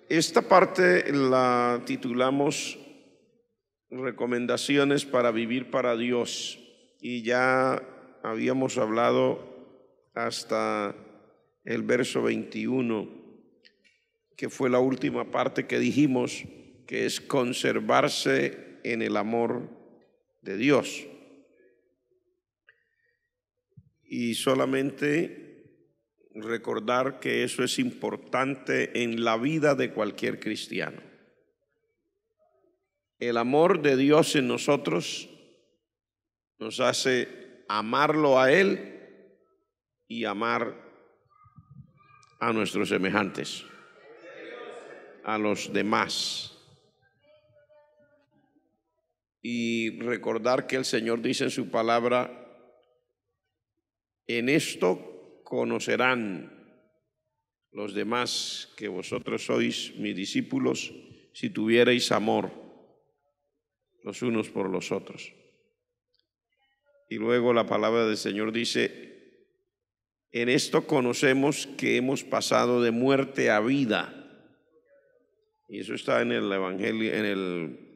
Esta parte la titulamos Recomendaciones para vivir para Dios, y ya habíamos hablado hasta el verso 21, que fue la última parte que dijimos, que es conservarse en el amor de Dios. Y solamente recordar que eso es importante en la vida de cualquier cristiano. El amor de Dios en nosotros nos hace amarlo a Él y amar a nuestros semejantes, a los demás. Y recordar que el Señor dice en su palabra: en esto conocerán los demás que vosotros sois mis discípulos, si tuvierais amor los unos por los otros. Y luego la palabra del Señor dice: en esto conocemos que hemos pasado de muerte a vida. Y eso está en el Evangelio, en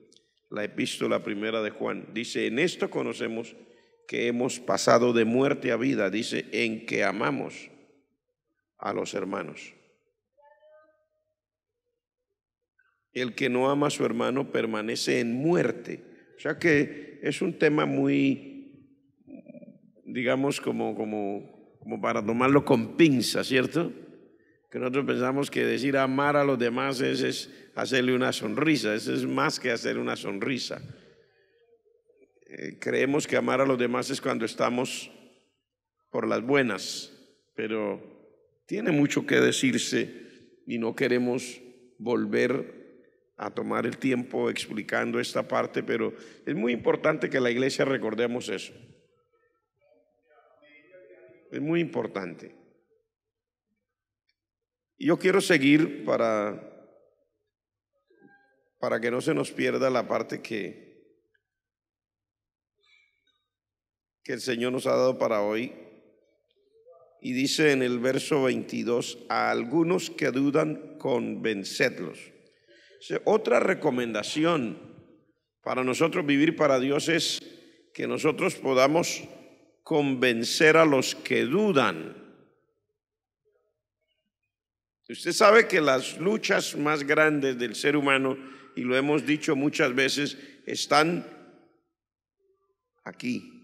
la epístola primera de Juan. Dice: en esto conocemos que hemos pasado de muerte a vida, dice, en que amamos a los hermanos. El que no ama a su hermano permanece en muerte. O sea que es un tema muy, digamos, como para tomarlo con pinza, ¿cierto? Que nosotros pensamos que decir amar a los demás es hacerle una sonrisa. Eso es más que hacer una sonrisa. Creemos que amar a los demás es cuando estamos por las buenas, pero tiene mucho que decirse y no queremos volver a tomar el tiempo explicando esta parte, pero es muy importante que la iglesia recordemos eso. Es muy importante. Y yo quiero seguir para que no se nos pierda la parte que el Señor nos ha dado para hoy. Y dice en el verso 22: a algunos que dudan, convencedlos. O sea, otra recomendación para nosotros vivir para Dios es que nosotros podamos convencer a los que dudan. Usted sabe que las luchas más grandes del ser humano, y lo hemos dicho muchas veces, están aquí.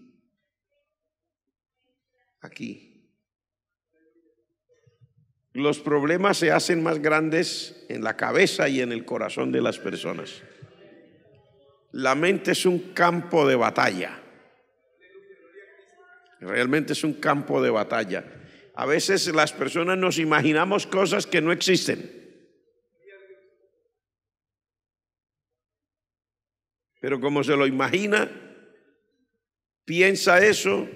Los problemas se hacen más grandes en la cabeza y en el corazón de las personas. La mente es un campo de batalla. Realmente es un campo de batalla. A veces las personas nos imaginamos cosas que no existen. Pero como se lo imagina, piensa eso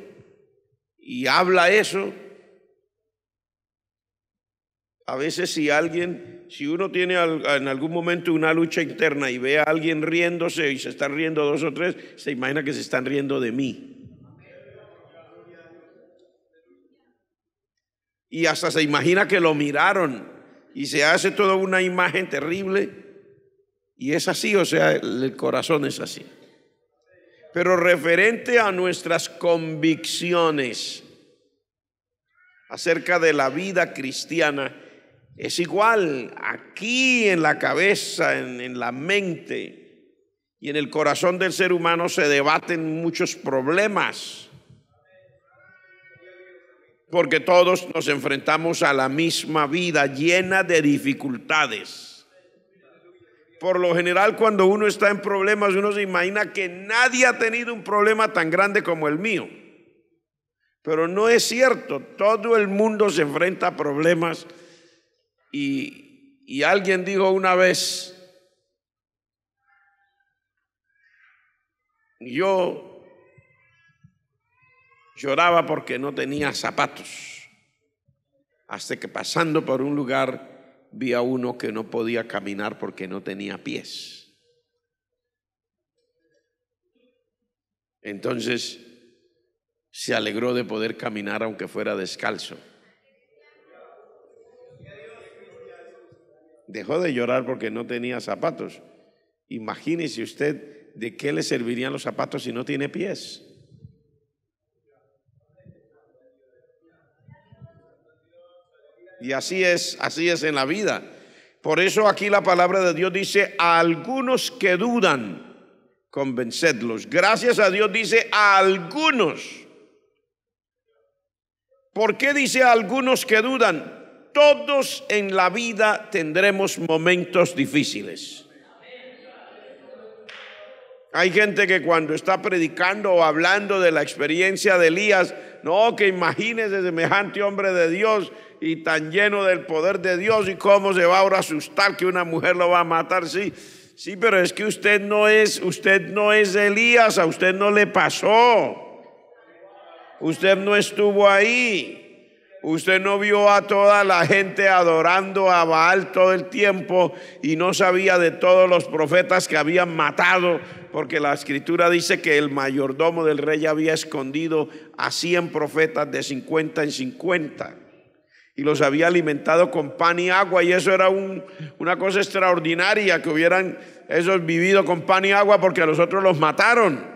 y habla eso. A veces si uno tiene en algún momento una lucha interna y ve a alguien riéndose y se están riendo dos o tres, se imagina que se están riendo de mí. Y hasta se imagina que lo miraron y se hace toda una imagen terrible. Y es así, o sea, el corazón es así. Pero referente a nuestras convicciones acerca de la vida cristiana, es igual. Aquí en la cabeza, en la mente y en el corazón del ser humano se debaten muchos problemas, porque todos nos enfrentamos a la misma vida llena de dificultades. Por lo general, cuando uno está en problemas, uno se imagina que nadie ha tenido un problema tan grande como el mío. Pero no es cierto. Todo el mundo se enfrenta a problemas. Y alguien dijo una vez: yo lloraba porque no tenía zapatos, hasta que pasando por un lugar vi a uno que no podía caminar porque no tenía pies. Entonces se alegró de poder caminar aunque fuera descalzo. Dejó de llorar porque no tenía zapatos. Imagínese usted de qué le servirían los zapatos si no tiene pies. Y así es en la vida. Por eso aquí la palabra de Dios dice: a algunos que dudan, convencedlos. Gracias a Dios dice a algunos. ¿Por qué dice a algunos que dudan? Todos en la vida tendremos momentos difíciles. Hay gente que cuando está predicando o hablando de la experiencia de Elías, no, que imagínese semejante hombre de Dios y tan lleno del poder de Dios, y cómo se va ahora a asustar que una mujer lo va a matar. Sí, pero es que usted no es Elías, a usted no le pasó. Usted no estuvo ahí. Usted no vio a toda la gente adorando a Baal todo el tiempo y no sabía de todos los profetas que habían matado, porque la escritura dice que el mayordomo del rey había escondido a 100 profetas de 50 en 50 y los había alimentado con pan y agua, y eso era una cosa extraordinaria, que hubieran esos vivido con pan y agua, porque a los otros los mataron.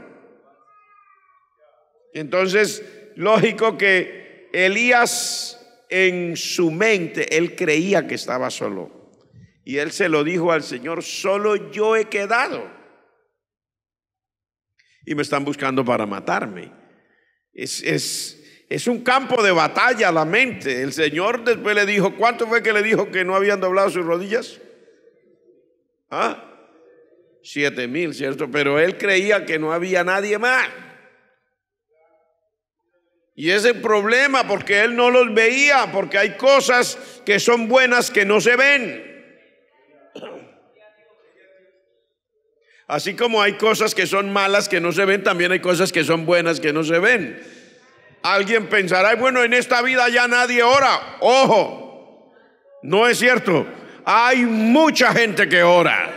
Entonces, lógico que Elías, en su mente, él creía que estaba solo, y él se lo dijo al Señor: solo yo he quedado y me están buscando para matarme. Es un campo de batalla la mente. El Señor después le dijo, ¿cuánto fue que le dijo que no habían doblado sus rodillas? 7,000, ¿cierto? Pero él creía que no había nadie más. Y ese problema, porque él no los veía, porque hay cosas que son buenas que no se ven. Así como hay cosas que son malas que no se ven, también hay cosas que son buenas que no se ven. Alguien pensará, bueno, en esta vida ya nadie ora. Ojo, no es cierto. Hay mucha gente que ora.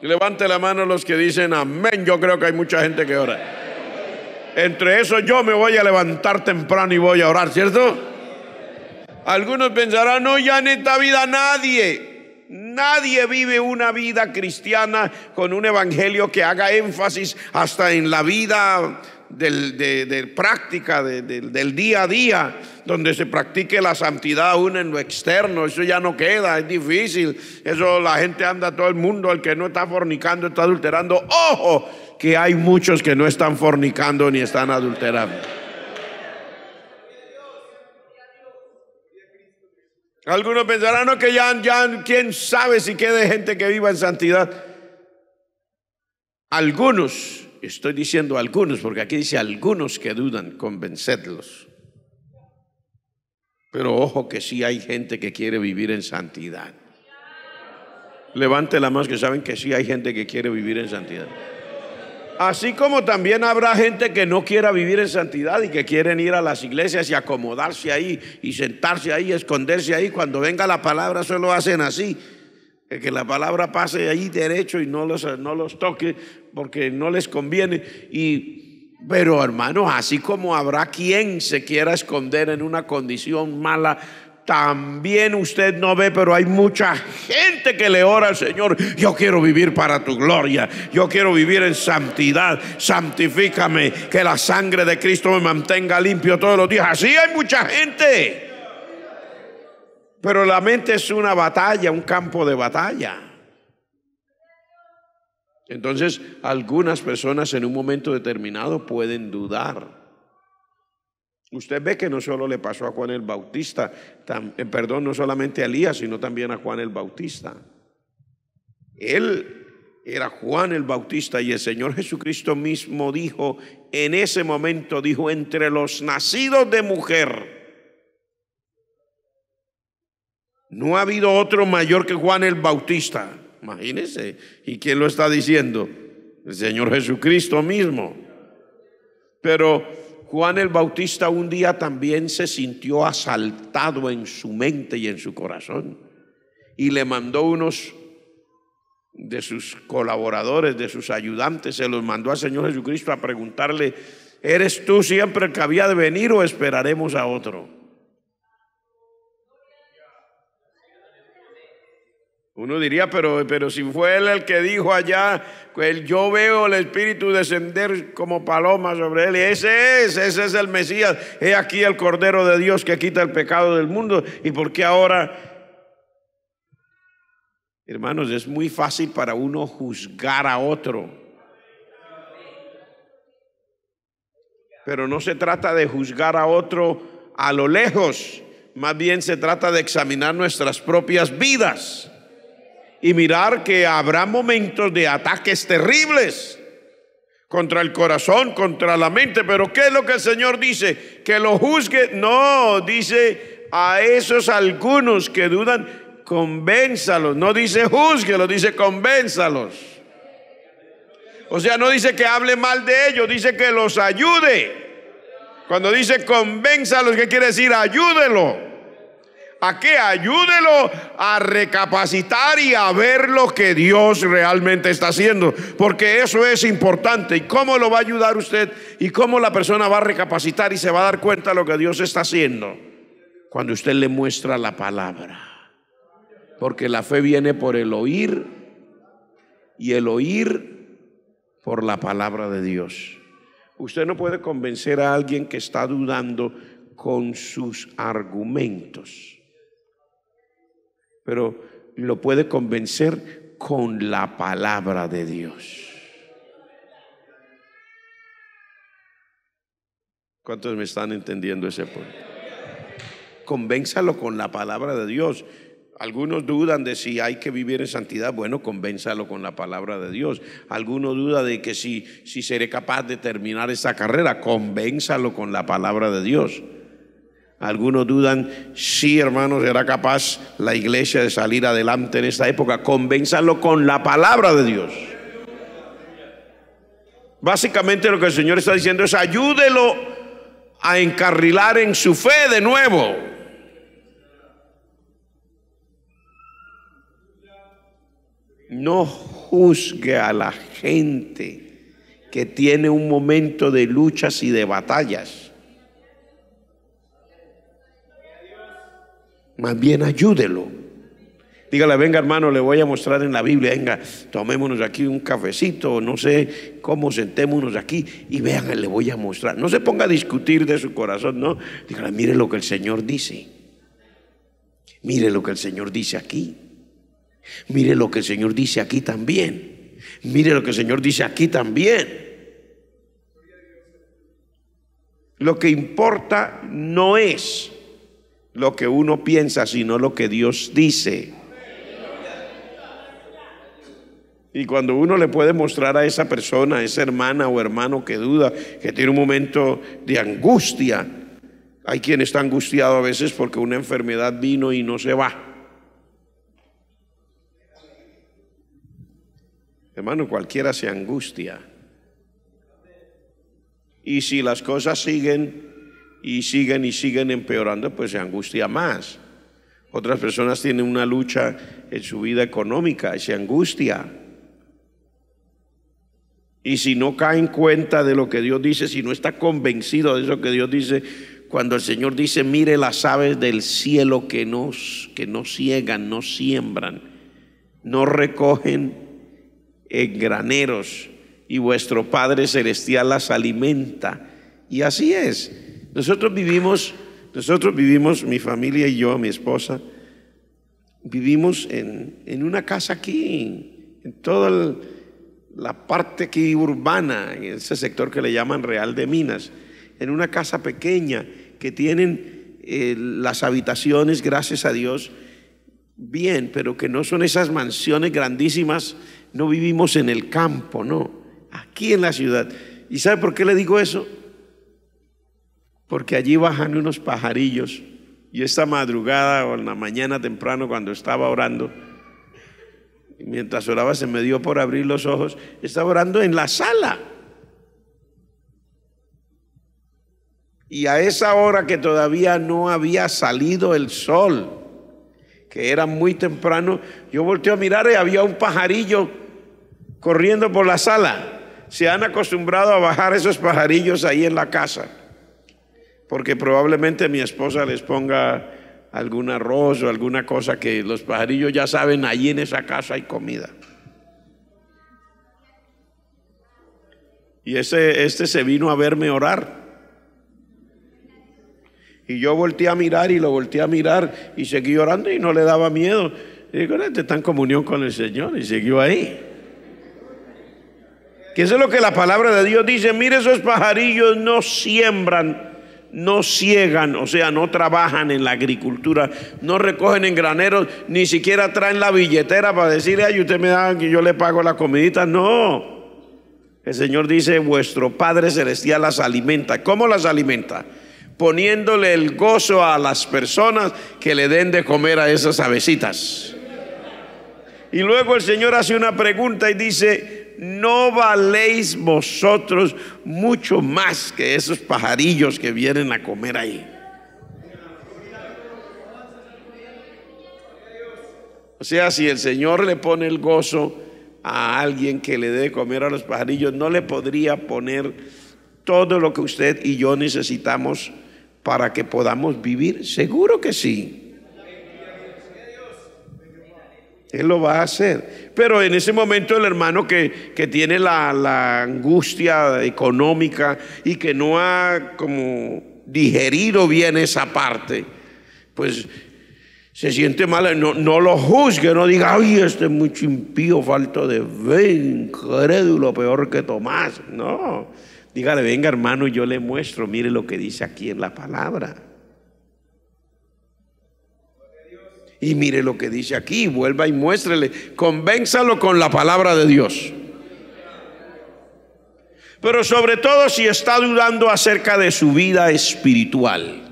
Levante la mano los que dicen amén. Yo creo que hay mucha gente que ora. Entre eso yo me voy a levantar temprano y voy a orar, ¿cierto? Algunos pensarán, no, ya en esta vida nadie vive una vida cristiana con un evangelio que haga énfasis hasta en la vida de práctica del día a día, donde se practique la santidad aún en lo externo. Eso ya no queda, es difícil. Eso la gente anda, todo el mundo, el que no está fornicando está adulterando. ¡Ojo! Que hay muchos que no están fornicando ni están adulterando. Algunos pensarán, no, que ya quién sabe si quede gente que viva en santidad. Algunos, estoy diciendo algunos porque aquí dice algunos que dudan, convencedlos. Pero ojo que sí hay gente que quiere vivir en santidad. Levante la mano que saben que sí hay gente que quiere vivir en santidad. Así como también habrá gente que no quiera vivir en santidad y que quieren ir a las iglesias y acomodarse ahí y sentarse ahí, esconderse ahí. Cuando venga la palabra solo hacen así, que la palabra pase ahí derecho y no los toque porque no les conviene. Pero hermanos, así como habrá quien se quiera esconder en una condición mala, también usted no ve, pero hay mucha gente que le ora al Señor: yo quiero vivir para tu gloria, yo quiero vivir en santidad, santifícame, que la sangre de Cristo me mantenga limpio todos los días. Así hay mucha gente, pero la mente es una batalla, un campo de batalla. Entonces algunas personas en un momento determinado pueden dudar. Usted ve que no solo le pasó a Juan el Bautista, no solamente a Elías, sino también a Juan el Bautista. Él era Juan el Bautista, y el Señor Jesucristo mismo dijo, en ese momento dijo, entre los nacidos de mujer no ha habido otro mayor que Juan el Bautista. Imagínense. ¿Y quién lo está diciendo? El Señor Jesucristo mismo. Pero Juan el Bautista un día también se sintió asaltado en su mente y en su corazón, y le mandó unos de sus colaboradores, de sus ayudantes, se los mandó al Señor Jesucristo a preguntarle: ¿eres tú siempre el que había de venir o esperaremos a otro? Uno diría, pero si fue él el que dijo allá, yo veo el Espíritu descender como paloma sobre él, y ese es el Mesías. He aquí el Cordero de Dios que quita el pecado del mundo. ¿Y por qué ahora? Hermanos, es muy fácil para uno juzgar a otro, pero no se trata de juzgar a otro a lo lejos, más bien se trata de examinar nuestras propias vidas y mirar que habrá momentos de ataques terribles contra el corazón, contra la mente. Pero ¿qué es lo que el Señor dice? ¿Que lo juzgue? No, dice a esos algunos que dudan, convénzalos. No dice júzguelos, dice convénzalos. O sea, no dice que hable mal de ellos, dice que los ayude. Cuando dice convénzalos, ¿qué quiere decir? Ayúdelo. ¿A qué? Ayúdelo a recapacitar y a ver lo que Dios realmente está haciendo, porque eso es importante. ¿Y cómo lo va a ayudar usted? ¿Y cómo la persona va a recapacitar y se va a dar cuenta de lo que Dios está haciendo? Cuando usted le muestra la palabra, porque la fe viene por el oír y el oír por la palabra de Dios. Usted no puede convencer a alguien que está dudando con sus argumentos, pero lo puede convencer con la palabra de Dios. ¿Cuántos me están entendiendo ese punto? Convénzalo con la palabra de Dios. Algunos dudan de si hay que vivir en santidad. Bueno, convénzalo con la palabra de Dios. Algunos dudan de que si seré capaz de terminar esta carrera. Convénzalo con la palabra de Dios. Algunos dudan, sí, hermanos, ¿será capaz la iglesia de salir adelante en esta época? Convénzalo con la palabra de Dios. Básicamente lo que el Señor está diciendo es ayúdelo a encarrilar en su fe de nuevo. No juzgue a la gente que tiene un momento de luchas y de batallas. Más bien ayúdelo. Dígale, venga hermano, le voy a mostrar en la Biblia, venga, tomémonos aquí un cafecito, no sé cómo, sentémonos aquí y vean, le voy a mostrar. No se ponga a discutir de su corazón, no. Dígale, mire lo que el Señor dice. Mire lo que el Señor dice aquí. Mire lo que el Señor dice aquí también. Mire lo que el Señor dice aquí también. Lo que importa no es lo que uno piensa, sino lo que Dios dice. Y cuando uno le puede mostrar a esa persona, a esa hermana o hermano que duda, que tiene un momento de angustia, hay quien está angustiado a veces porque una enfermedad vino y no se va. Hermano, cualquiera se angustia. Y si las cosas siguen y siguen empeorando, pues se angustia más. Otras personas tienen una lucha en su vida económica y se angustia. Y si no cae en cuenta de lo que Dios dice, si no está convencido de eso que Dios dice, cuando el Señor dice, mire las aves del cielo que no siegan, no siembran, no recogen en graneros, y vuestro Padre Celestial las alimenta. Y así es. Nosotros vivimos, mi familia y yo, mi esposa, vivimos en una casa aquí, en toda la parte aquí urbana, en ese sector que le llaman Real de Minas, en una casa pequeña que tienen las habitaciones, gracias a Dios, bien, pero que no son esas mansiones grandísimas. No vivimos en el campo, no, aquí en la ciudad. ¿Y sabe por qué le digo eso? Porque allí bajan unos pajarillos. Y esta madrugada o en la mañana temprano, cuando estaba orando, y mientras oraba se me dio por abrir los ojos, estaba orando en la sala. Y a esa hora que todavía no había salido el sol, que era muy temprano, yo volteé a mirar y había un pajarillo corriendo por la sala. Se han acostumbrado a bajar esos pajarillos ahí en la casa, porque probablemente mi esposa les ponga algún arroz o alguna cosa que los pajarillos ya saben, allí en esa casa hay comida. Y este se vino a verme orar. Y yo volteé a mirar y lo volteé a mirar y seguí orando y no le daba miedo. Y digo, este está en comunión con el Señor, y siguió ahí. Que eso es lo que la palabra de Dios dice. Mire, esos pajarillos no siembran, no ciegan, o sea, no trabajan en la agricultura, no recogen en graneros, ni siquiera traen la billetera para decirle, ay, usted me da que yo le pago la comidita. No. El Señor dice, vuestro Padre Celestial las alimenta. ¿Cómo las alimenta? Poniéndole el gozo a las personas que le den de comer a esas avecitas. Y luego el Señor hace una pregunta y dice, ¿no valéis vosotros mucho más que esos pajarillos que vienen a comer ahí? O sea, si el Señor le pone el gozo a alguien que le dé de comer a los pajarillos, ¿no le podría poner todo lo que usted y yo necesitamos para que podamos vivir? Seguro que sí. Él lo va a hacer. Pero en ese momento el hermano que tiene la angustia económica y que no ha como digerido bien esa parte, pues se siente mal. No lo juzgue, no diga, ay, este es mucho impío, falto de fe, incrédulo, peor que Tomás. No, dígale, venga hermano, yo le muestro, mire lo que dice aquí en la palabra. Y mire lo que dice aquí, vuelva y muéstrele, convénzalo con la palabra de Dios. Pero sobre todo si está dudando acerca de su vida espiritual,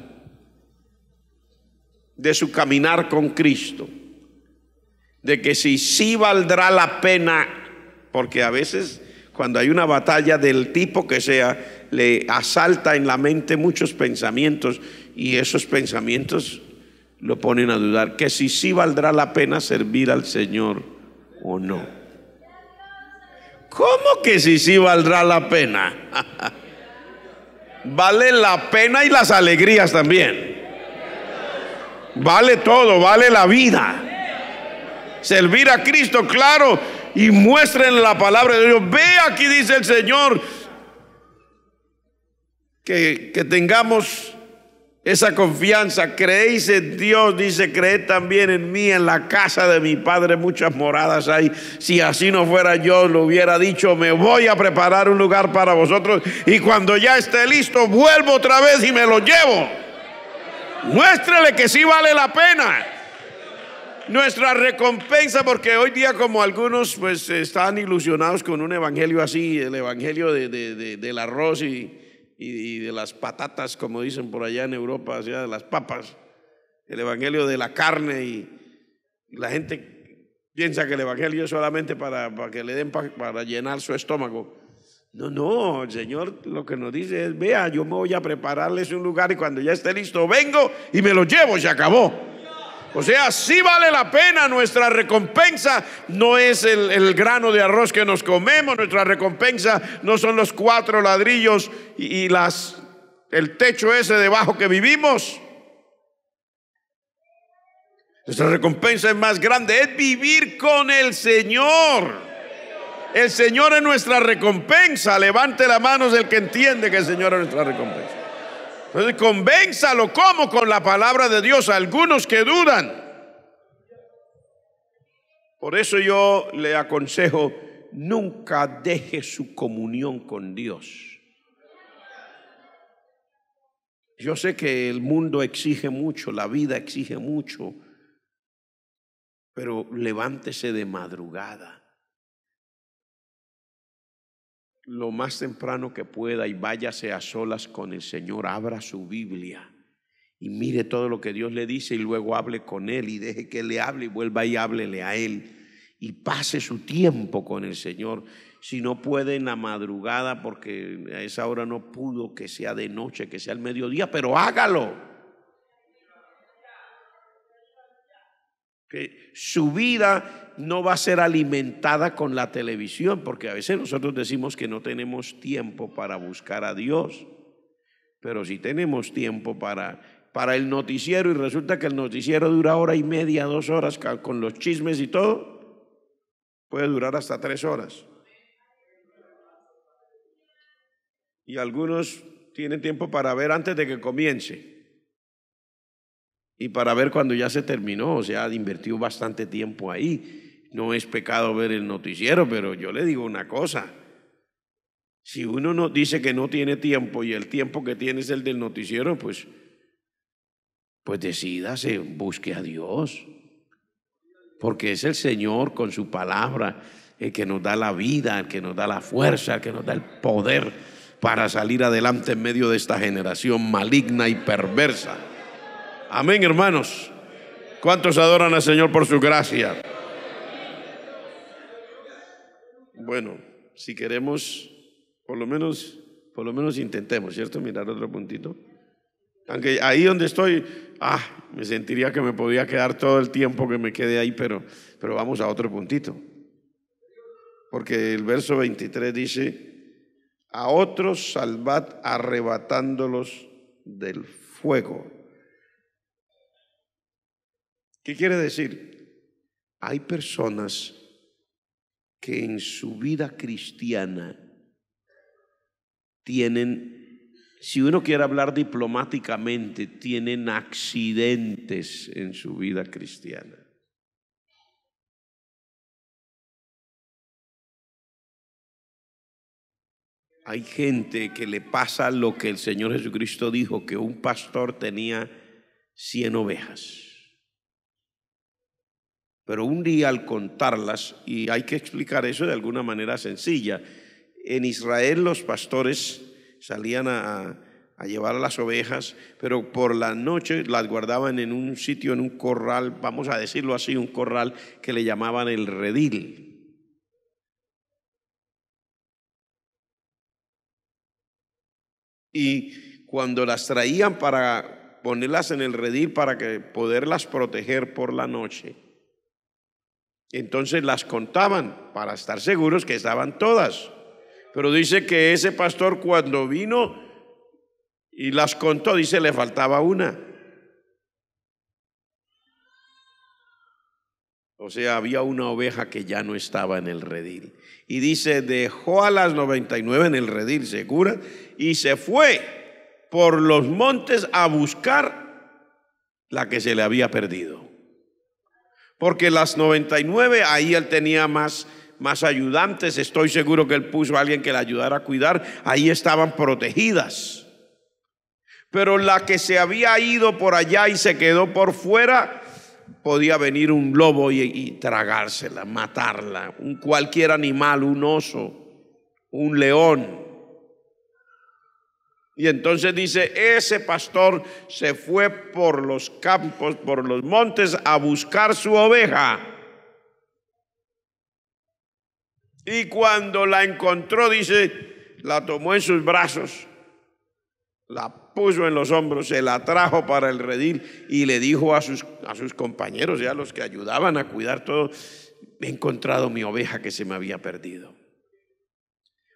de su caminar con Cristo, de que si sí valdrá la pena, porque a veces cuando hay una batalla del tipo que sea, le asalta en la mente muchos pensamientos y esos pensamientos lo ponen a dudar, que si sí valdrá la pena servir al Señor o no. ¿Cómo que si sí valdrá la pena? Vale la pena y las alegrías también. Vale todo, vale la vida. Servir a Cristo, claro, y muestren la palabra de Dios. Ve, aquí dice el Señor que tengamos esa confianza. Creéis en Dios, dice, creed también en mí. En la casa de mi Padre muchas moradas hay. Si así no fuera, yo lo hubiera dicho, me voy a preparar un lugar para vosotros, y cuando ya esté listo, vuelvo otra vez y me lo llevo. Muéstrele que sí vale la pena nuestra recompensa, porque hoy día, como algunos pues están ilusionados con un evangelio así, el evangelio del arroz y de las patatas, como dicen por allá en Europa, o sea, de las papas, el evangelio de la carne, y la gente piensa que el evangelio es solamente para que le den para llenar su estómago. No, el Señor lo que nos dice es, vea, yo me voy a prepararles un lugar y cuando ya esté listo vengo y me lo llevo, se acabó. O sea, sí vale la pena. Nuestra recompensa no es el grano de arroz que nos comemos. Nuestra recompensa no son los 4 ladrillos y el techo ese debajo que vivimos. Nuestra recompensa es más grande, es vivir con el Señor. El Señor es nuestra recompensa. Levante las manos el que entiende que el Señor es nuestra recompensa. Entonces convénzalo. ¿Cómo? Con la palabra de Dios. Algunos que dudan. Por eso yo le aconsejo, nunca deje su comunión con Dios. Yo sé que el mundo exige mucho, la vida exige mucho, pero levántese de madrugada, lo más temprano que pueda, y váyase a solas con el Señor. Abra su Biblia y mire todo lo que Dios le dice, y luego hable con Él y deje que Él le hable, y vuelva y háblele a Él y pase su tiempo con el Señor. Si no puede en la madrugada, porque a esa hora no pudo, que sea de noche, que sea al mediodía, pero hágalo. Que su vida no va a ser alimentada con la televisión, porque a veces nosotros decimos que no tenemos tiempo para buscar a Dios, pero sí tenemos tiempo para para el noticiero y resulta que el noticiero dura 1:30, 2 horas con los chismes y todo, puede durar hasta 3 horas. Y algunos tienen tiempo para ver antes de que comience y para ver cuando ya se terminó, o sea, invertido bastante tiempo ahí. No es pecado ver el noticiero, pero yo le digo una cosa: si uno no dice que no tiene tiempo y el tiempo que tiene es el del noticiero, pues decídase, busque a Dios, porque es el Señor con su palabra el que nos da la vida, el que nos da la fuerza, el que nos da el poder para salir adelante en medio de esta generación maligna y perversa. Amén, hermanos. ¿Cuántos adoran al Señor por su gracia? Bueno, si queremos, por lo menos intentemos, ¿cierto? Mirar otro puntito. Aunque ahí donde estoy, me sentiría que me podía quedar todo el tiempo que me quede ahí, pero vamos a otro puntito. Porque el verso 23 dice: a otros salvad arrebatándolos del fuego. ¿Qué quiere decir? Hay personas que en su vida cristiana tienen, si uno quiere hablar diplomáticamente, tienen accidentes en su vida cristiana. Hay gente que le pasa lo que el Señor Jesucristo dijo, que un pastor tenía 100 ovejas. Pero un día al contarlas, y hay que explicar eso de alguna manera sencilla, en Israel los pastores salían a llevar a las ovejas, pero por la noche las guardaban en un sitio, en un corral, vamos a decirlo así, un corral que le llamaban el redil. Y cuando las traían para ponerlas en el redil para que poderlas proteger por la noche, entonces las contaban para estar seguros que estaban todas. Pero dice que ese pastor cuando vino y las contó, dice, le faltaba una. O sea, había una oveja que ya no estaba en el redil. Y dice, dejó a las 99 en el redil segura y se fue por los montes a buscar la que se le había perdido. Porque las 99, ahí él tenía más ayudantes. Estoy seguro que él puso a alguien que la ayudara a cuidar. Ahí estaban protegidas. Pero la que se había ido por allá y se quedó por fuera, podía venir un lobo y tragársela, matarla. Cualquier animal, un oso, un león. Y entonces dice, ese pastor se fue por los campos, por los montes a buscar su oveja. Y cuando la encontró, dice, la tomó en sus brazos, la puso en los hombros, se la trajo para el redil y le dijo a sus compañeros, ya los que ayudaban a cuidar todo, he encontrado mi oveja que se me había perdido.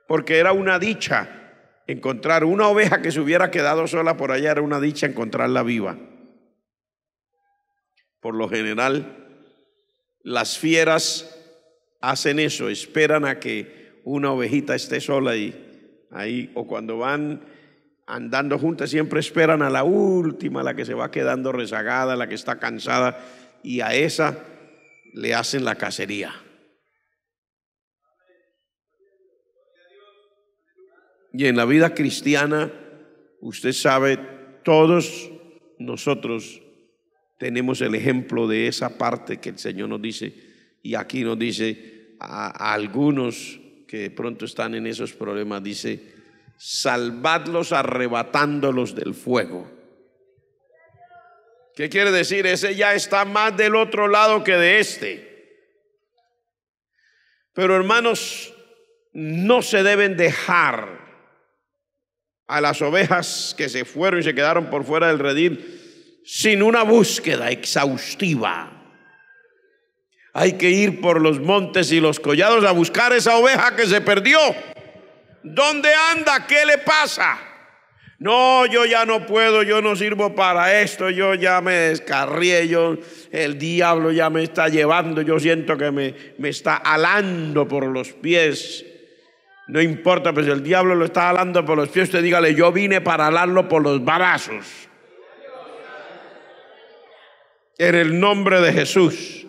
Porque era una dicha encontrar una oveja que se hubiera quedado sola por allá, era una dicha encontrarla viva. Por lo general, las fieras hacen eso, esperan a que una ovejita esté sola y ahí, o cuando van andando juntas, siempre esperan a la última, la que se va quedando rezagada, la que está cansada, y a esa le hacen la cacería. Y en la vida cristiana, usted sabe, todos nosotros tenemos el ejemplo de esa parte que el Señor nos dice, y aquí nos dice a algunos que de pronto están en esos problemas, dice, salvadlos arrebatándolos del fuego. ¿Qué quiere decir? Ese ya está más del otro lado que de este. Pero hermanos, no se deben dejar a las ovejas que se fueron y se quedaron por fuera del redil sin una búsqueda exhaustiva. Hay que ir por los montes y los collados a buscar esa oveja que se perdió. ¿Dónde anda? ¿Qué le pasa? No, yo ya no puedo, yo no sirvo para esto, yo ya me descarrié, el diablo ya me está llevando, yo siento que me está alando por los pies. No importa, pues el diablo lo está alando por los pies, usted dígale, yo vine para alarlo por los brazos. En el nombre de Jesús.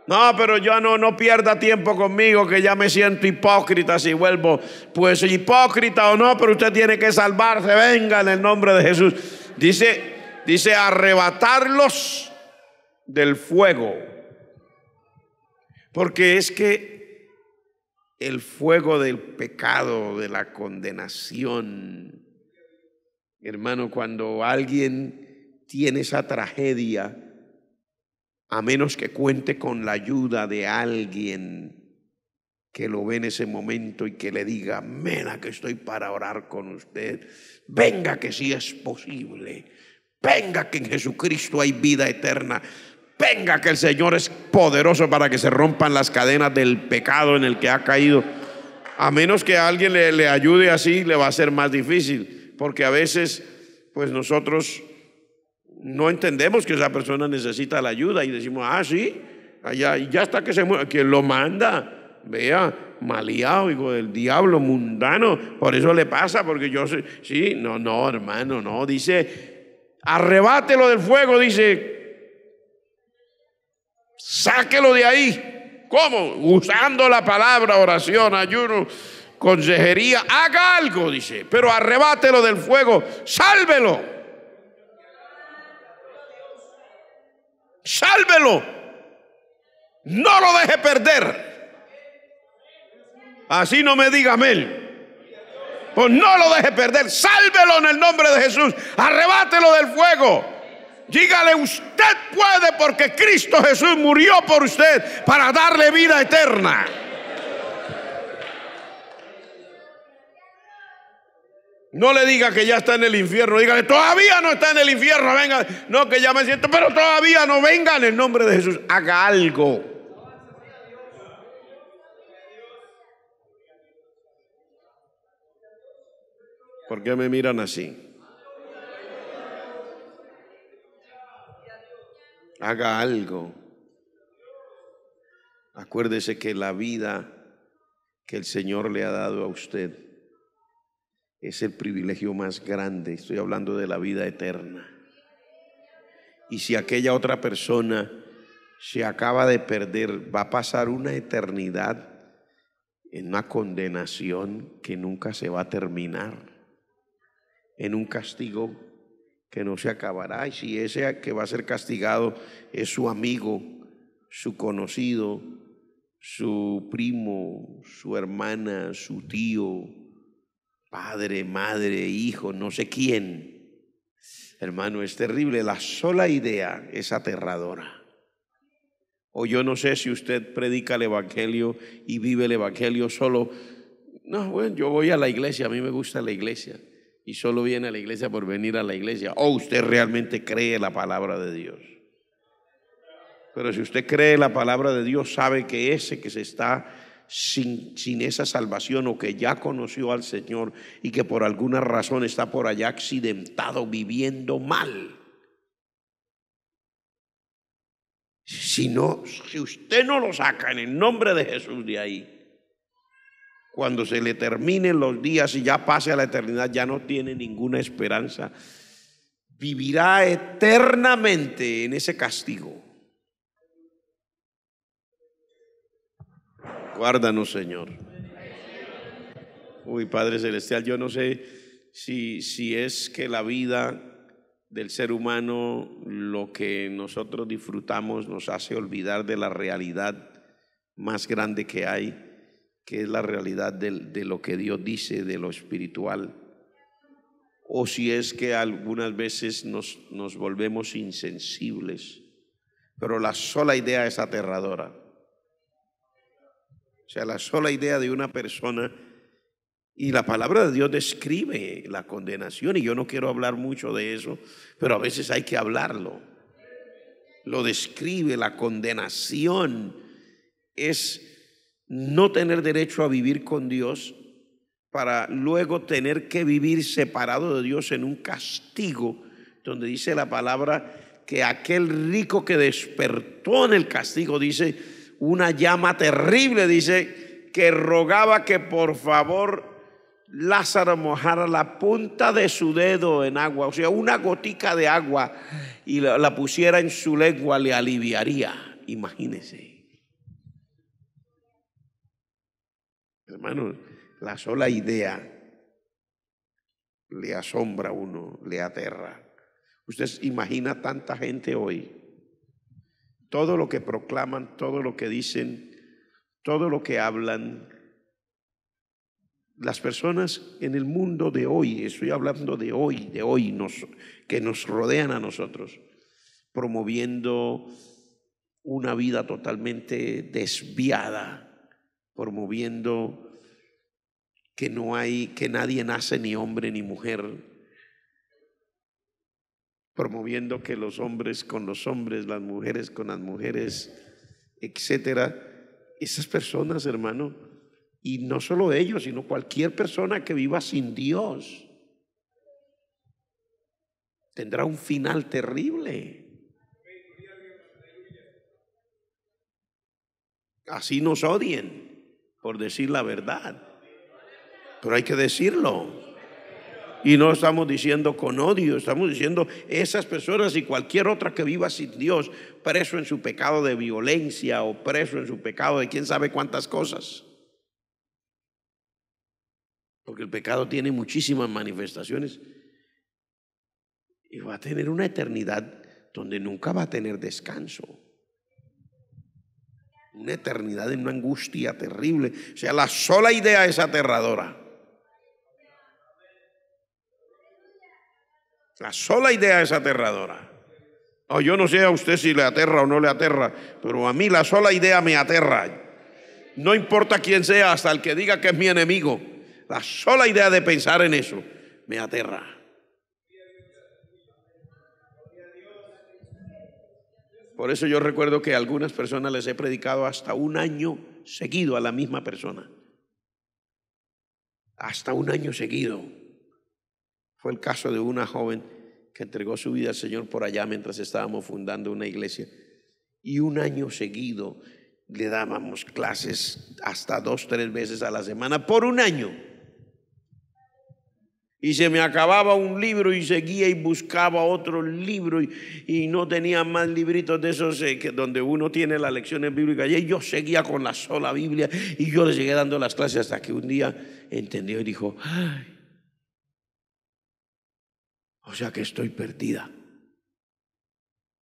No, pero yo no pierda tiempo conmigo, que ya me siento hipócrita si vuelvo. Pues hipócrita o no, pero usted tiene que salvarse. Venga en el nombre de Jesús. Dice arrebatarlos del fuego. Porque es que el fuego del pecado, de la condenación, hermano, cuando alguien tiene esa tragedia, a menos que cuente con la ayuda de alguien que lo ve en ese momento y que le diga, mira que estoy para orar con usted, venga que sí es posible, venga que en Jesucristo hay vida eterna, venga que el Señor es poderoso para que se rompan las cadenas del pecado en el que ha caído. A menos que alguien le ayude así, le va a ser más difícil, porque a veces pues nosotros no entendemos que esa persona necesita la ayuda y decimos, sí, allá, y ya está que se muere. ¿Quién lo manda? Vea, maleado, hijo del diablo, mundano. Por eso le pasa, porque yo sé. Sí, no, hermano, no. Dice, arrebátelo del fuego, dice, sáquelo de ahí. ¿Cómo? Usando la palabra, oración, ayuno, consejería. Haga algo, dice, pero arrebátelo del fuego, sálvelo. Sálvelo, no lo deje perder. Así no me diga amén. Pues no lo deje perder, sálvelo en el nombre de Jesús, arrebátelo del fuego. Dígale, usted puede, porque Cristo Jesús murió por usted para darle vida eterna. No le diga que ya está en el infierno, dígale, todavía no está en el infierno, venga. No, que ya me siento, pero todavía no, venga en el nombre de Jesús, haga algo. ¿Por qué me miran así? Haga algo. Acuérdese que la vida que el Señor le ha dado a usted es el privilegio más grande. Estoy hablando de la vida eterna. Y si aquella otra persona se acaba de perder, va a pasar una eternidad en una condenación que nunca se va a terminar, en un castigo que no se acabará. Y si ese que va a ser castigado es su amigo, su conocido, su primo, su hermana, su tío, padre, madre, hijo, no sé quién, hermano, es terrible. La sola idea es aterradora. O yo no sé si usted predica el evangelio y vive el evangelio solo. No, bueno, yo voy a la iglesia, a mí me gusta la iglesia, y solo viene a la iglesia por venir a la iglesia. O usted realmente cree la palabra de Dios. Pero si usted cree la palabra de Dios, sabe que ese que se está sin esa salvación, o que ya conoció al Señor y que por alguna razón está por allá accidentado, viviendo mal, si usted no lo saca en el nombre de Jesús de ahí, cuando se le terminen los días y ya pase a la eternidad, ya no tiene ninguna esperanza. Vivirá eternamente en ese castigo. Guárdanos, Señor. Uy, Padre Celestial, yo no sé si es que la vida del ser humano, lo que nosotros disfrutamos, nos hace olvidar de la realidad más grande que hay, que es la realidad de lo que Dios dice, de lo espiritual. O si es que algunas veces nos volvemos insensibles, pero la sola idea es aterradora. O sea, la sola idea de una persona, y la palabra de Dios describe la condenación, y yo no quiero hablar mucho de eso, pero a veces hay que hablarlo. Lo describe, la condenación es no tener derecho a vivir con Dios, para luego tener que vivir separado de Dios en un castigo, donde dice la palabra que aquel rico que despertó en el castigo, dice, una llama terrible, dice, que rogaba que por favor Lázaro mojara la punta de su dedo en agua, o sea, una gotica de agua, y la pusiera en su lengua, le aliviaría. Imagínese, hermano, la sola idea le asombra a uno, le aterra. Usted imagina tanta gente hoy, todo lo que proclaman, todo lo que dicen, todo lo que hablan. Las personas en el mundo de hoy, estoy hablando de hoy, que nos rodean a nosotros, promoviendo una vida totalmente desviada, promoviendo que nadie nace ni hombre ni mujer, promoviendo que los hombres con los hombres, las mujeres con las mujeres, etcétera. Esas personas, hermano, y no solo ellos, sino cualquier persona que viva sin Dios, tendrá un final terrible. Así nos odien, por decir la verdad, pero hay que decirlo. Y no estamos diciendo con odio, estamos diciendo esas personas y cualquier otra que viva sin Dios, preso en su pecado de violencia o preso en su pecado de quién sabe cuántas cosas. Porque el pecado tiene muchísimas manifestaciones y va a tener una eternidad donde nunca va a tener descanso. Una eternidad en una angustia terrible. O sea, la sola idea es aterradora. La sola idea es aterradora. Oh, yo no sé a usted si le aterra o no le aterra, pero a mí la sola idea me aterra. No importa quién sea, hasta el que diga que es mi enemigo. La sola idea de pensar en eso me aterra. Por eso yo recuerdo que a algunas personas les he predicado hasta un año seguido a la misma persona. Hasta un año seguido. Fue el caso de una joven que entregó su vida al Señor por allá mientras estábamos fundando una iglesia. Y un año seguido le dábamos clases hasta 2, 3 veces a la semana por un año. Y se me acababa un libro y seguía y buscaba otro libro y no tenía más libritos de esos donde uno tiene las lecciones bíblicas. Y yo seguía con la sola Biblia y yo le seguía dando las clases hasta que un día entendió y dijo, ay, o sea que estoy perdida.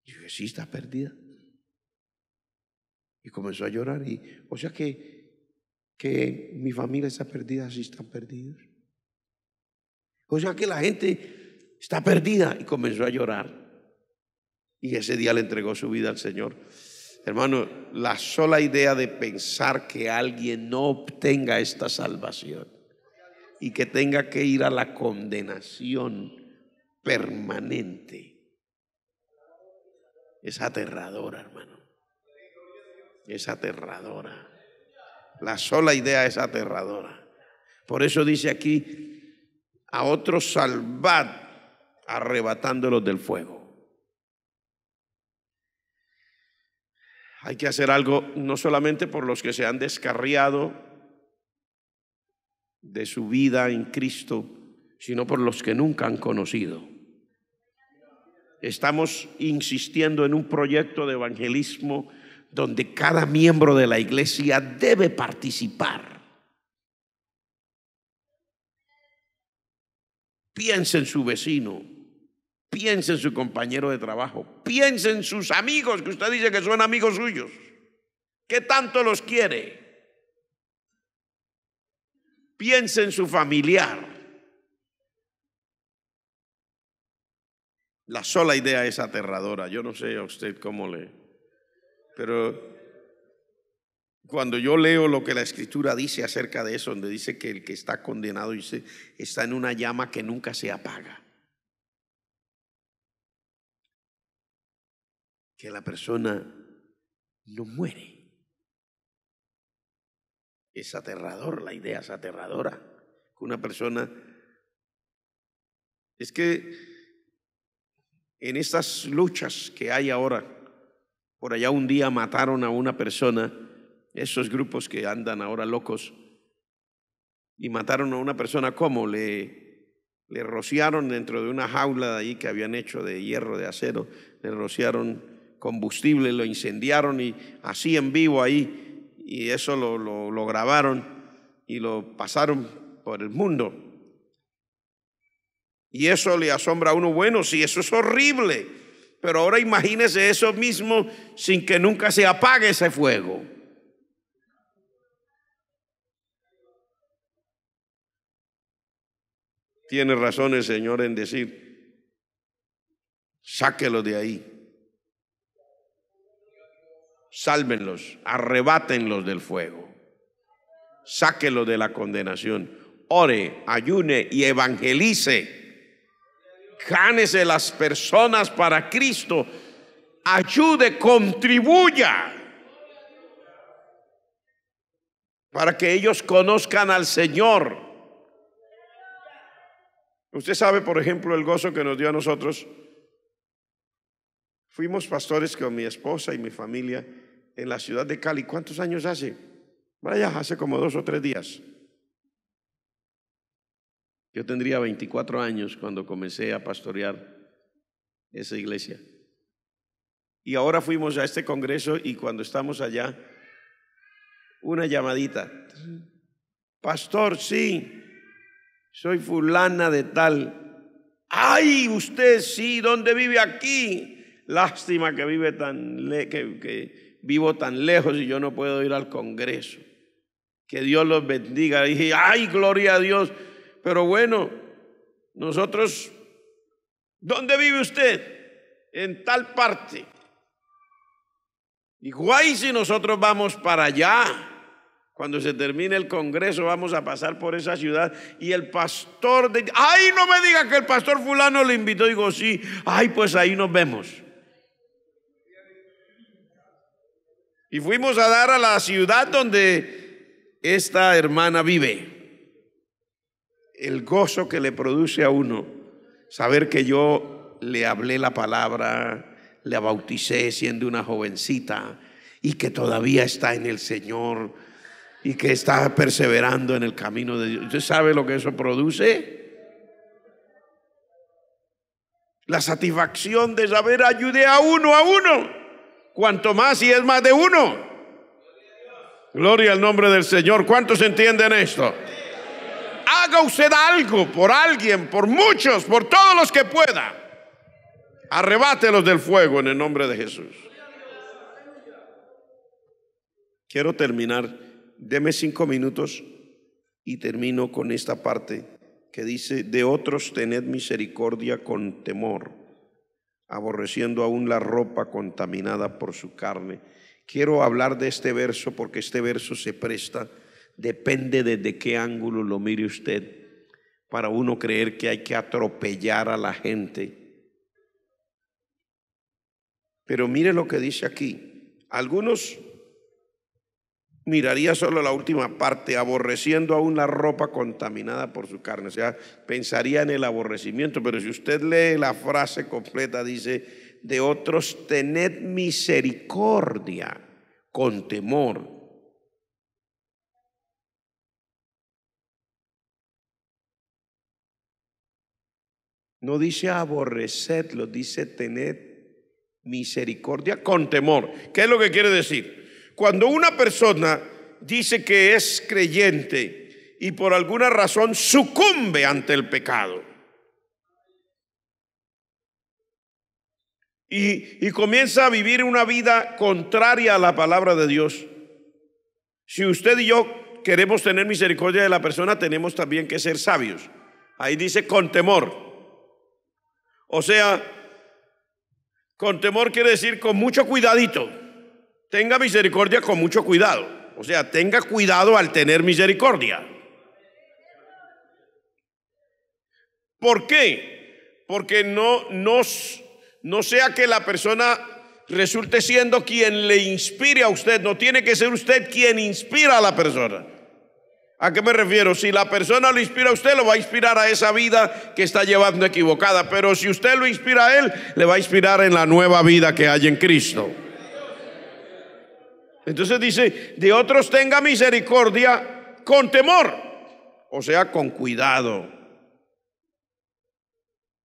Y yo dije, sí, está perdida. Y comenzó a llorar y, o sea que mi familia está perdida, sí están perdidos. O sea que la gente está perdida y comenzó a llorar. Y ese día le entregó su vida al Señor. Hermano, la sola idea de pensar que alguien no obtenga esta salvación y que tenga que ir a la condenación permanente es aterradora, hermano. Es aterradora. La sola idea es aterradora. Por eso dice aquí, a otros salvad arrebatándolos del fuego. Hay que hacer algo no solamente por los que se han descarriado de su vida en Cristo, sino por los que nunca han conocido. Estamos insistiendo en un proyecto de evangelismo donde cada miembro de la iglesia debe participar. Piense en su vecino, piense en su compañero de trabajo, piense en sus amigos que usted dice que son amigos suyos. ¿Qué tanto los quiere? Piense en su familiar. La sola idea es aterradora. Yo no sé a usted cómo lee, pero cuando yo leo lo que la Escritura dice acerca de eso, donde dice que el que está condenado dice, está en una llama que nunca se apaga, que la persona no muere. Es aterrador, la idea es aterradora. Una persona, es que en estas luchas que hay ahora, por allá un día mataron a una persona, esos grupos que andan ahora locos, y mataron a una persona. ¿Cómo? Le rociaron dentro de una jaula de ahí que habían hecho de hierro, de acero, le rociaron combustible, lo incendiaron y así en vivo ahí, y eso lo grabaron y lo pasaron por el mundo. Y eso le asombra a uno. Bueno, sí, eso es horrible, pero ahora imagínese eso mismo sin que nunca se apague ese fuego. Tiene razón el Señor en decir: sáquelos de ahí, sálvenlos, arrebátenlos del fuego, sáquelos de la condenación. Ore, ayune y evangelice. Gánese las personas para Cristo. Ayude, contribuya para que ellos conozcan al Señor. Usted sabe, por ejemplo, el gozo que nos dio a nosotros. Fuimos pastores con mi esposa y mi familia en la ciudad de Cali. ¿Cuántos años hace? Vaya, hace como 2 o 3 días. Yo tendría 24 años cuando comencé a pastorear esa iglesia. Y ahora fuimos a este congreso y cuando estamos allá, una llamadita: pastor, sí, soy fulana de tal. Ay, usted sí, ¿dónde vive? Aquí. Lástima que vive que vivo tan lejos y yo no puedo ir al congreso. Que Dios los bendiga. Y dije: ay, gloria a Dios. Pero bueno, nosotros, ¿dónde vive usted? En tal parte. Dijo: ay, si nosotros vamos para allá, cuando se termine el congreso vamos a pasar por esa ciudad. Y el pastor ay, no me diga que el pastor fulano le invitó. Digo: sí. Ay, pues ahí nos vemos. Y fuimos a dar a la ciudad donde esta hermana vive. El gozo que le produce a uno saber que yo le hablé la palabra, le bauticé siendo una jovencita y que todavía está en el Señor y que está perseverando en el camino de Dios. ¿Usted sabe lo que eso produce? La satisfacción de saber: ayudé a uno, cuanto más si es más de uno. Gloria al nombre del Señor. ¿Cuántos entienden esto? Haga usted algo por alguien, por muchos, por todos los que pueda. Arrebátelos del fuego en el nombre de Jesús. Quiero terminar. Deme 5 minutos y termino con esta parte que dice: de otros tened misericordia con temor, aborreciendo aún la ropa contaminada por su carne. Quiero hablar de este verso porque este verso se presta, depende desde qué ángulo lo mire usted, para uno creer que hay que atropellar a la gente. Pero mire lo que dice aquí. Algunos miraría solo la última parte: aborreciendo aún la ropa contaminada por su carne. O sea, pensaría en el aborrecimiento, pero si usted lee la frase completa, dice: de otros tened misericordia con temor. No dice aborrecedlo, dice tened misericordia con temor. ¿Qué es lo que quiere decir? Cuando una persona dice que es creyente y por alguna razón sucumbe ante el pecado y comienza a vivir una vida contraria a la palabra de Dios, si usted y yo queremos tener misericordia de la persona, tenemos también que ser sabios. Ahí dice con temor. O sea, con temor quiere decir con mucho cuidadito. Tenga misericordia con mucho cuidado. O sea, tenga cuidado al tener misericordia. ¿Por qué? Porque no sea que la persona resulte siendo quien le inspire a usted. No tiene que ser usted quien inspira a la persona. ¿A qué me refiero? Si la persona lo inspira a usted, lo va a inspirar a esa vida que está llevando equivocada. Pero si usted lo inspira a él, le va a inspirar en la nueva vida que hay en Cristo. Entonces dice, de otros tenga misericordia con temor, o sea, con cuidado.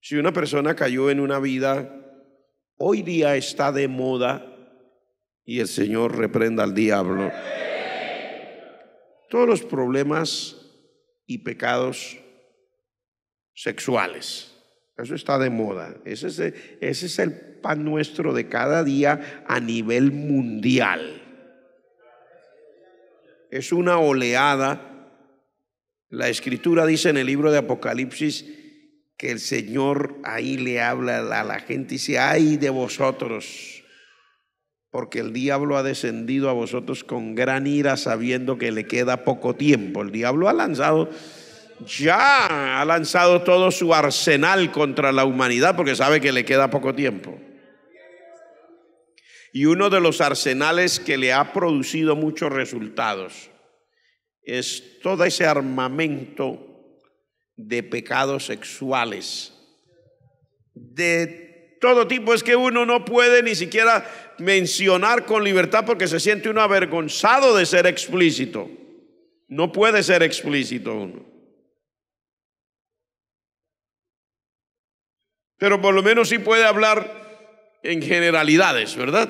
Si una persona cayó en una vida, hoy día está de moda, y el Señor reprenda al diablo, todos los problemas y pecados sexuales. Eso está de moda. Ese es el pan nuestro de cada día a nivel mundial. Es una oleada. La Escritura dice en el libro de Apocalipsis que el Señor ahí le habla a la gente y dice: ay de vosotros, porque el diablo ha descendido a vosotros con gran ira, sabiendo que le queda poco tiempo. El diablo ha lanzado todo su arsenal contra la humanidad, porque sabe que le queda poco tiempo. Y uno de los arsenales que le ha producido muchos resultados es todo ese armamento de pecados sexuales de todo tipo. Es que uno no puede ni siquiera mencionar con libertad, porque se siente uno avergonzado de ser explícito. No puede ser explícito uno. Pero por lo menos sí puede hablar en generalidades, ¿verdad?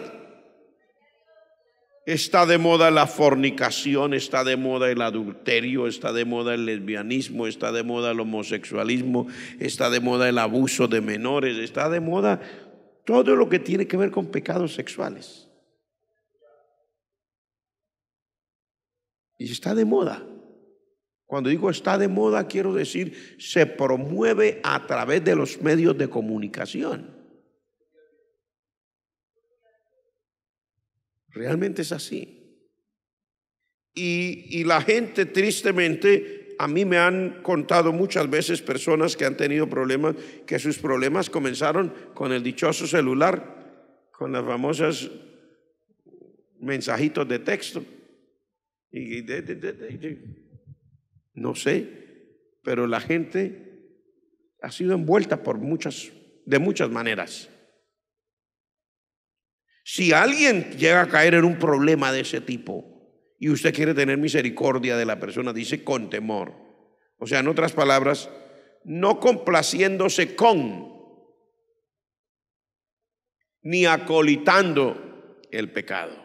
Está de moda la fornicación, está de moda el adulterio, está de moda el lesbianismo, está de moda el homosexualismo, está de moda el abuso de menores, está de moda todo lo que tiene que ver con pecados sexuales. Y está de moda. Cuando digo está de moda, quiero decir se promueve a través de los medios de comunicación. Realmente es así. Y la gente, tristemente, a mí me han contado muchas veces personas que han tenido problemas, que sus problemas comenzaron con el dichoso celular, con las famosas mensajitos de texto. No sé, pero la gente ha sido envuelta de muchas maneras. Si alguien llega a caer en un problema de ese tipo y usted quiere tener misericordia de la persona, dice con temor. O sea, en otras palabras, no complaciéndose con, ni acolitando el pecado.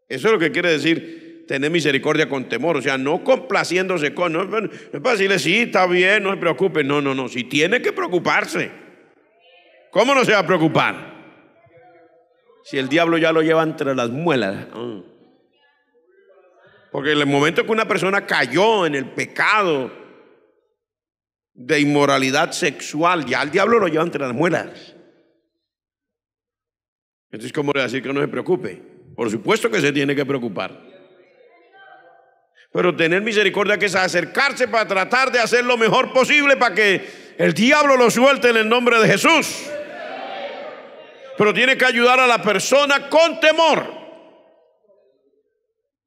Eso es lo que quiere decir tener misericordia con temor. O sea, no complaciéndose con, no es para decirle sí, está bien, no se preocupe. No, si tiene que preocuparse. ¿Cómo no se va a preocupar? Si el diablo ya lo lleva entre las muelas. Porque en el momento que una persona cayó en el pecado de inmoralidad sexual, ya el diablo lo lleva entre las muelas. Entonces, ¿cómo le va a decir que no se preocupe? Por supuesto que se tiene que preocupar. Pero tener misericordia, que es acercarse para tratar de hacer lo mejor posible para que el diablo lo suelte en el nombre de Jesús. Pero tiene que ayudar a la persona con temor.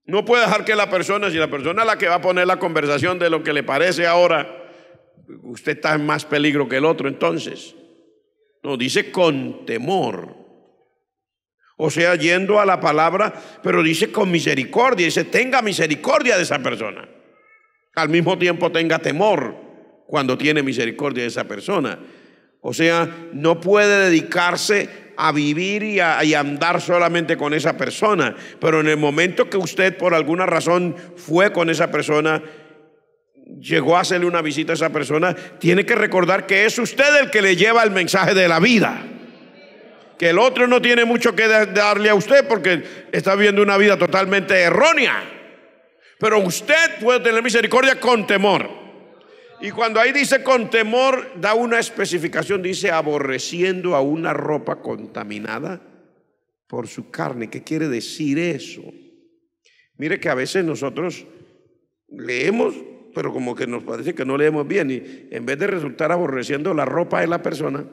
No puede dejar que la persona, si la persona es la que va a poner la conversación de lo que le parece ahora, usted está en más peligro que el otro entonces. No, dice con temor. O sea, yendo a la palabra, pero dice con misericordia. Dice tenga misericordia de esa persona. Al mismo tiempo tenga temor cuando tiene misericordia de esa persona. O sea, no puede dedicarse a vivir y a andar solamente con esa persona. Pero en el momento que usted por alguna razón fue con esa persona, llegó a hacerle una visita a esa persona, tiene que recordar que es usted el que le lleva el mensaje de la vida. Que el otro no tiene mucho que darle a usted porque está viviendo una vida totalmente errónea. Pero usted puede tener misericordia con temor. Y cuando ahí dice con temor, da una especificación, dice aborreciendo a una ropa contaminada por su carne. ¿Qué quiere decir eso? Mire que a veces nosotros leemos, pero como que nos parece que no leemos bien, y en vez de resultar aborreciendo la ropa de la persona,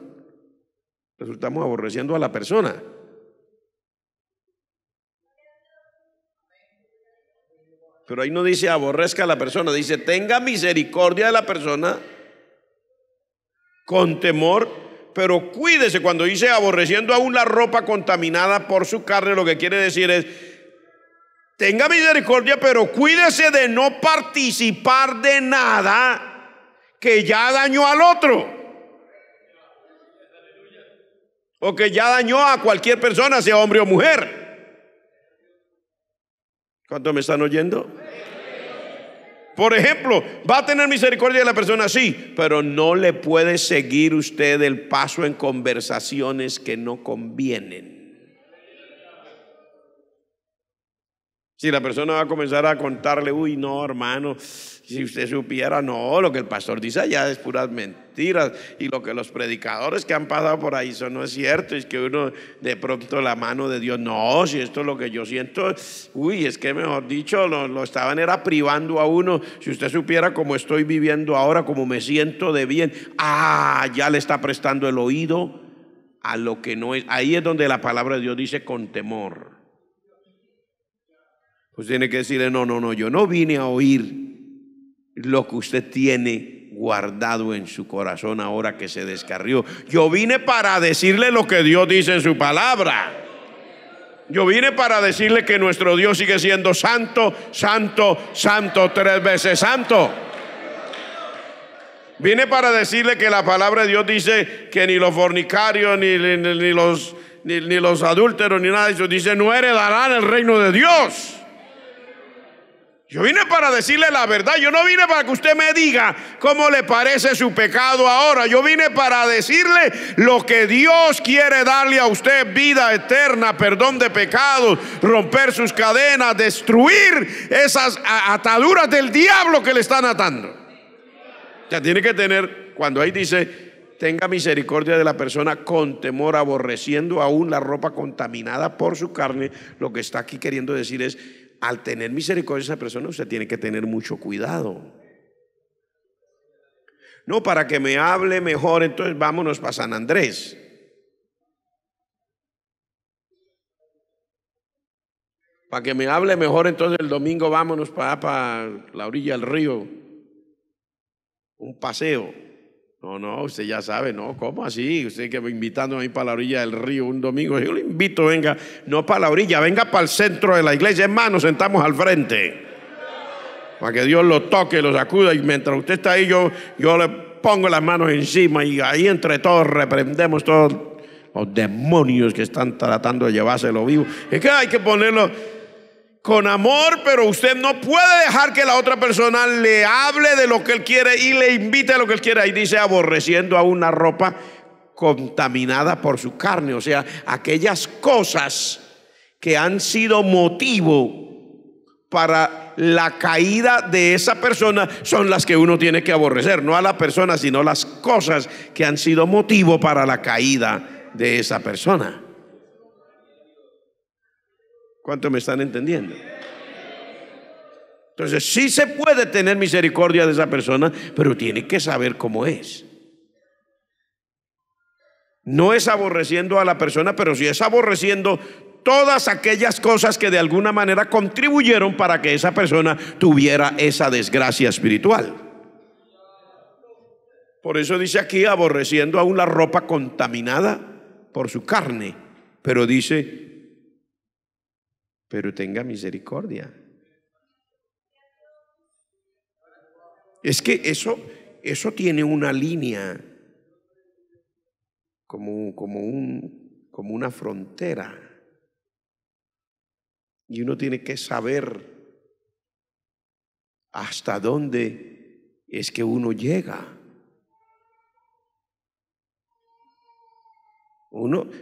resultamos aborreciendo a la persona. Pero ahí no dice aborrezca a la persona, dice tenga misericordia de la persona con temor, pero cuídese. Cuando dice aborreciendo aún la ropa contaminada por su carne, lo que quiere decir es tenga misericordia, pero cuídese de no participar de nada que ya dañó al otro, o que ya dañó a cualquier persona, sea hombre o mujer. ¿Cuántos me están oyendo? Por ejemplo, va a tener misericordia de la persona, sí, pero no le puede seguir usted el paso en conversaciones que no convienen. Si la persona va a comenzar a contarle, uy, no, hermano, si usted supiera, no, lo que el pastor dice allá es puras mentiras, y lo que los predicadores que han pasado por ahí, eso no es cierto, es que uno de pronto la mano de Dios, no, si esto es lo que yo siento, uy, es que mejor dicho, lo estaban era privando a uno. Si usted supiera cómo estoy viviendo ahora, cómo me siento de bien, ya le está prestando el oído a lo que no es. Ahí es donde la palabra de Dios dice con temor. Pues tiene que decirle, no, yo no vine a oír lo que usted tiene guardado en su corazón ahora que se descarrió. Yo vine para decirle lo que Dios dice en su palabra. Yo vine para decirle que nuestro Dios sigue siendo santo, santo, santo, 3 veces santo. Vine para decirle que la palabra de Dios dice que ni los fornicarios, ni los adúlteros, ni nada de eso, dice no heredarán el reino de Dios. Yo vine para decirle la verdad. Yo no vine para que usted me diga cómo le parece su pecado ahora. Yo vine para decirle lo que Dios quiere darle a usted: vida eterna, perdón de pecados, romper sus cadenas, destruir esas ataduras del diablo que le están atando. O sea, tiene que tener, cuando ahí dice tenga misericordia de la persona con temor, aborreciendo aún la ropa contaminada por su carne, lo que está aquí queriendo decir es, al tener misericordia de esa persona, usted tiene que tener mucho cuidado. No, para que me hable mejor, entonces vámonos para San Andrés. Para que me hable mejor, entonces el domingo vámonos para la orilla del río. Un paseo. No, usted ya sabe, no, ¿cómo así? Usted que me invitando a mí para la orilla del río un domingo, yo le invito, venga, no para la orilla, venga para el centro de la iglesia, hermano, sentamos al frente, para que Dios lo toque, lo sacuda, y mientras usted está ahí, yo le pongo las manos encima, y ahí entre todos reprendemos todos los demonios que están tratando de llevárselo vivo. Es que hay que ponerlo con amor, pero usted no puede dejar que la otra persona le hable de lo que él quiere y le invite a lo que él quiere. Ahí dice aborreciendo a una ropa contaminada por su carne, o sea, aquellas cosas que han sido motivo para la caída de esa persona son las que uno tiene que aborrecer, no a la persona, sino las cosas que han sido motivo para la caída de esa persona. ¿Cuánto me están entendiendo? Entonces sí se puede tener misericordia de esa persona, pero tiene que saber cómo es. No es aborreciendo a la persona, pero sí es aborreciendo todas aquellas cosas que de alguna manera contribuyeron para que esa persona tuviera esa desgracia espiritual. Por eso dice aquí aborreciendo aún la ropa contaminada por su carne, pero dice pero tenga misericordia. Es que eso tiene una línea, como una frontera, y uno tiene que saber hasta dónde es que uno llega.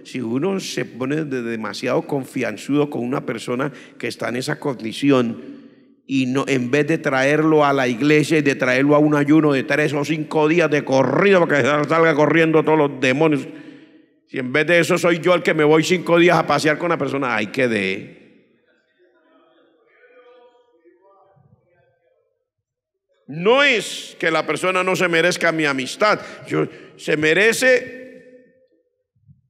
Si uno se pone demasiado confianzudo con una persona que está en esa condición, y no, en vez de traerlo a la iglesia y de traerlo a un ayuno de 3 o 5 días de corrido para que salga corriendo todos los demonios, si en vez de eso soy yo el que me voy 5 días a pasear con la persona, ahí quedé. No es que la persona no se merezca mi amistad, se merece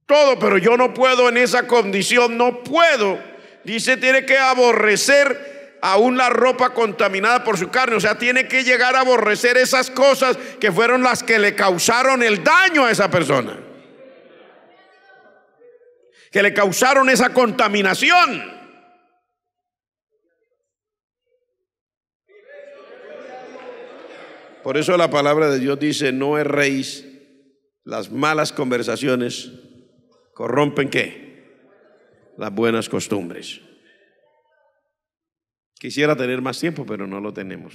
todo, pero yo no puedo en esa condición, no puedo. Dice, tiene que aborrecer aún la ropa contaminada por su carne. O sea, tiene que llegar a aborrecer esas cosas que fueron las que le causaron el daño a esa persona, que le causaron esa contaminación. Por eso la palabra de Dios dice: no erréis, las malas conversaciones corrompen ¿qué? Las buenas costumbres. Quisiera tener más tiempo, pero no lo tenemos.